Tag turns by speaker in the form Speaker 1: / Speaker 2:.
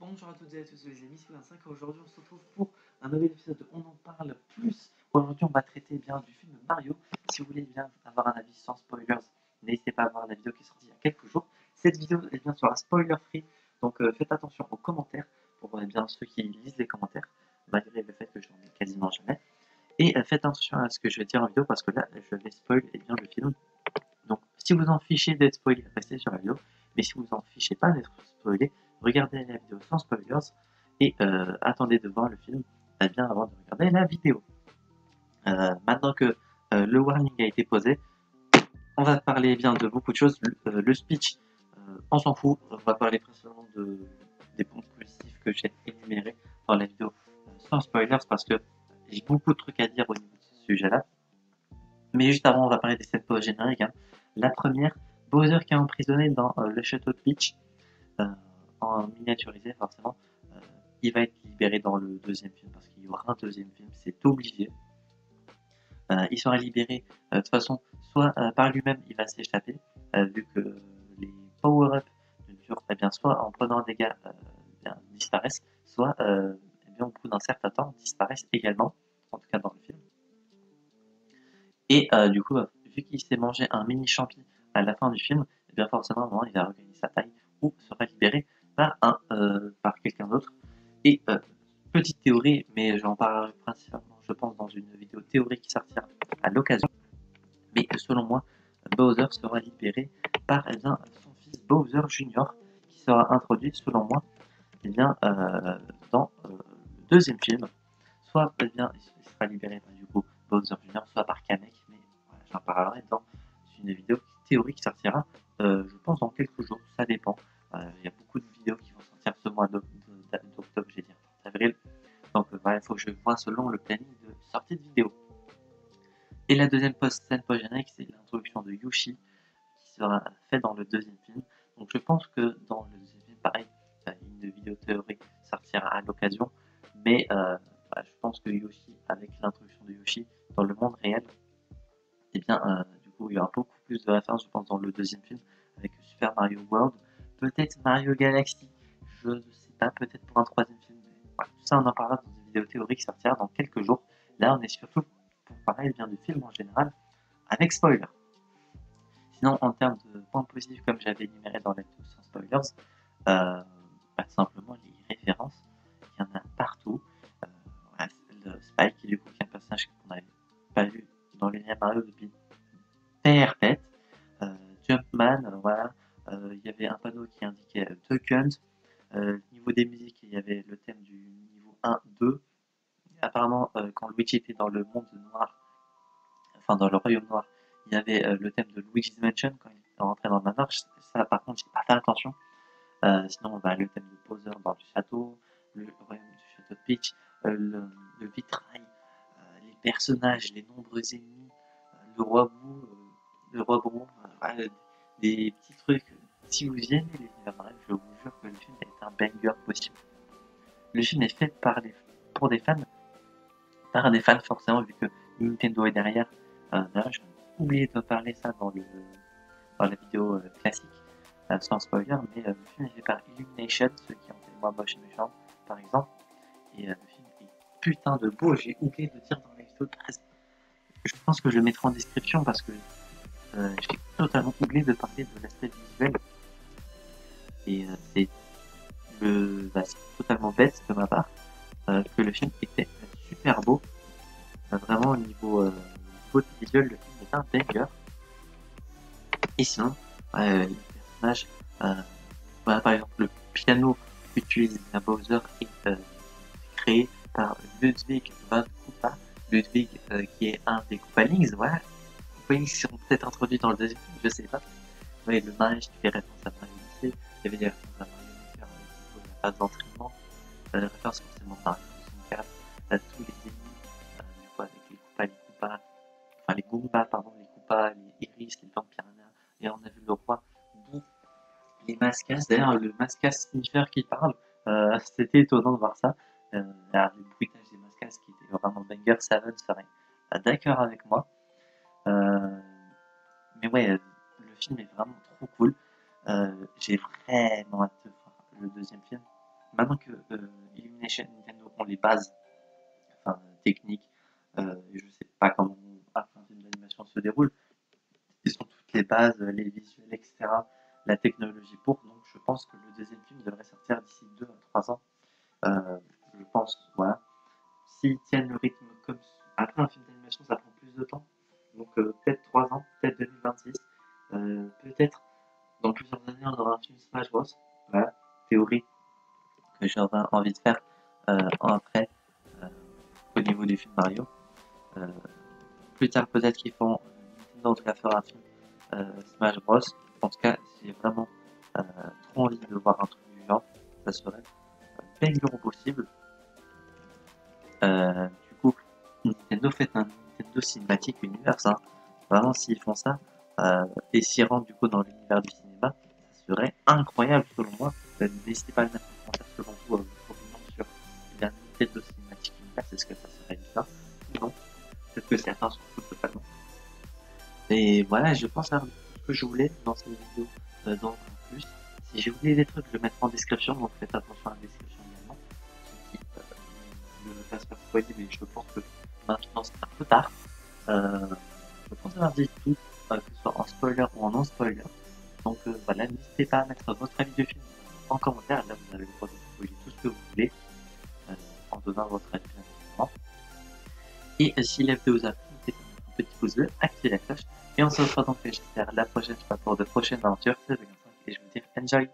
Speaker 1: Bonjour à toutes et à tous les amis, c'est 25. Aujourd'hui on se retrouve pour un nouvel épisode de On en parle plus. Aujourd'hui on va traiter bien du film Mario. Si vous voulez bien avoir un avis sans spoilers, n'hésitez pas à voir la vidéo qui est sortie il y a quelques jours. Cette vidéo est bien sera spoiler free, donc faites attention aux commentaires pour bien ceux qui lisent les commentaires, malgré le fait que je n'en ai quasiment jamais. Et faites attention à ce que je vais dire en vidéo parce que là je vais spoil bien le film. Donc si vous en fichez d'être spoilé, restez sur la vidéo. Mais si vous en fichez pas d'être spoilé, regardez la vidéo sans spoilers et attendez de voir le film bien avant de regarder la vidéo. Maintenant que le warning a été posé, on va parler bien de beaucoup de choses. Le speech, on s'en fout. On va parler principalement des points positifs que j'ai énumérés dans la vidéo sans spoilers parce que j'ai beaucoup de trucs à dire au niveau de ce sujet-là. Mais juste avant, on va parler des scènes post-génériques. La première, Bowser qui est emprisonné dans le château de Peach, en miniaturisé forcément. Il va être libéré dans le deuxième film parce qu'il y aura un deuxième film, c'est obligé. Il sera libéré de toute façon, soit par lui-même, il va s'échapper, vu que les power-up ne durent pas bien, soit en prenant des dégâts, disparaissent, soit bien, au bout d'un certain temps, disparaissent également, en tout cas dans le film. Et du coup, vu qu'il s'est mangé un mini champi à la fin du film, et bien forcément, à un moment, il va regagner sa taille ou sera libéré par par quelqu'un d'autre. Et petite théorie, mais j'en parlerai principalement, je pense, dans une vidéo théorie qui sortira à l'occasion. Mais selon moi, Bowser sera libéré par bien, son fils Bowser Jr., qui sera introduit, selon moi, bien, dans le deuxième film. Soit bien, il sera libéré du coup Bowser Jr., soit par Kamek, mais voilà, j'en parlerai dans une vidéo théorique qui sortira, je pense, dans quelques jours, ça dépend. Il y a beaucoup de vidéos qui vont sortir ce mois d'octobre, j'ai dit d'avril. Donc voilà, il faut que je vois selon le planning de sortie de vidéo. Et la deuxième scène post-générique, c'est l'introduction de Yoshi, qui sera faite dans le deuxième film. Donc je pense que dans le deuxième film, pareil, une vidéo théorique sortira à l'occasion. Mais je pense que Yoshi, avec l'introduction de Yoshi dans le monde réel, et bien, du coup, il y aura beaucoup plus de références, je pense, dans le deuxième film, avec Super Mario World, peut-être Mario Galaxy, je ne sais pas, peut-être pour un troisième film. Mais voilà, tout ça, on en parlera dans une vidéo théorique qui sortira dans quelques jours. Là, on est surtout pour parler bien du film en général, avec spoiler. Sinon, en termes de points positifs, comme j'avais énuméré dans la vidéo sans spoilers, simplement les références, il y en a partout. Voilà, le Spike, du coup, qui est un personnage qu'on n'avait pas vu dans l'univers Mario depuis perpète. Jumpman, voilà. Il y avait un panneau qui indiquait The Guns. Niveau des musiques, il y avait le thème du niveau 1, 2. Apparemment, quand Luigi était dans le monde noir, enfin dans le royaume noir, il y avait le thème de Luigi's Mansion quand il est rentré dans le manoir. Ça, par contre, j'ai pas fait attention. Sinon, le thème de Bowser dans le château, le royaume du château de Peach, le vitrail, les personnages, les nombreux ennemis, le roi Boo, voilà, des petits trucs. Si vous aimez les univers Marvel, je vous jure que le film est un banger possible. Le film est fait pour des fans, par des fans forcément, vu que Nintendo est derrière. D'ailleurs, j'ai oublié de parler ça dans la vidéo classique, sans spoiler, mais le film est fait par Illumination, ceux qui ont fait Moi Moche et Méchant, par exemple. Et le film est putain de beau, j'ai oublié de dire dans la vidéo de presse. Je pense que je le mettrai en description parce que j'ai totalement oublié de parler de l'aspect visuel. Et c'est totalement bête de ma part que le film était super beau. Vraiment, au niveau beauté visuelle, le film est un banger. Et sinon, les personnages, voilà, par exemple, le piano qu'utilise Bowser est créé par Ludwig van Koopa. Ludwig qui est un des Koopalings, voilà. Koopalings qui seront peut-être introduits dans le deuxième film, je sais pas. Ouais, le mariage qui fait référence à Mario Odyssey, il y avait des références à Mario Maker au niveau de la phase d'entraînement, référence forcément à Mario 64, à tous les ennemis, du coup avec les Koopas, enfin les Goombas, pardon, les Koopas, les Iris, les Piranha, et on a vu le roi Boo, les Mascas, d'ailleurs le Mascas Sniffer qui parle, c'était étonnant de voir ça, le bruitage des Mascas qui était vraiment banger, Savage serait d'accord avec moi. Mais ouais, le film est vraiment trop cool. J'ai vraiment hâte de voir le deuxième film. maintenant que Illumination et Nintendo ont les bases, enfin, techniques, je sais pas comment un film d'animation se déroule, ils ont toutes les bases, les visuels, etc., la technologie pour, donc je pense que le deuxième film devrait sortir d'ici 2 à 3 ans. Je pense, voilà. S'ils tiennent le rythme comme... Après, un film d'animation, ça prend plus de temps. Donc peut-être 3 ans, peut-être 2026. Peut-être dans plusieurs années, on aura un film Smash Bros. Voilà, théorie que j'aurais envie de faire après euh, au niveau du film Mario. Euh, Plus tard, peut-être qu'ils font Nintendo devrait faire un film Smash Bros. En tout cas, j'ai vraiment trop envie de voir un truc du genre. Ça serait bien gros possible. Du coup, Nintendo fait un Nintendo Cinematic Universe. Hein. Vraiment, s'ils font ça et s'y rendent du coup dans l'univers du cinéma, ça serait incroyable selon moi. N'hésitez pas à le mettre en commentaire selon vous votre opinion sur la Nintendo Cinematic Universe. Est-ce que ça serait bien ou non? Peut-être que certains s'en foutent totalement. Et voilà, je pense avoir tout ce que je voulais dans cette vidéo d'en plus. Si j'ai oublié des trucs, je le mettrai en description, donc faites attention à la description également. Ne me fasse pas spoiler, mais je pense que maintenant c'est un peu tard. Euh, je pense avoir dit tout, que ce soit en spoiler ou en non spoiler. Donc voilà, n'hésitez pas à mettre votre avis de film en commentaire. Là, vous avez le droit de spoiler tout ce que vous voulez en donnant votre avis bien évidemment. Et si la vidéo vous a plu, mettez un petit pouce bleu, activez la cloche. Et on se retrouve donc, j'espère, la prochaine fois pour de prochaines aventures. Et je vous dis enjoy!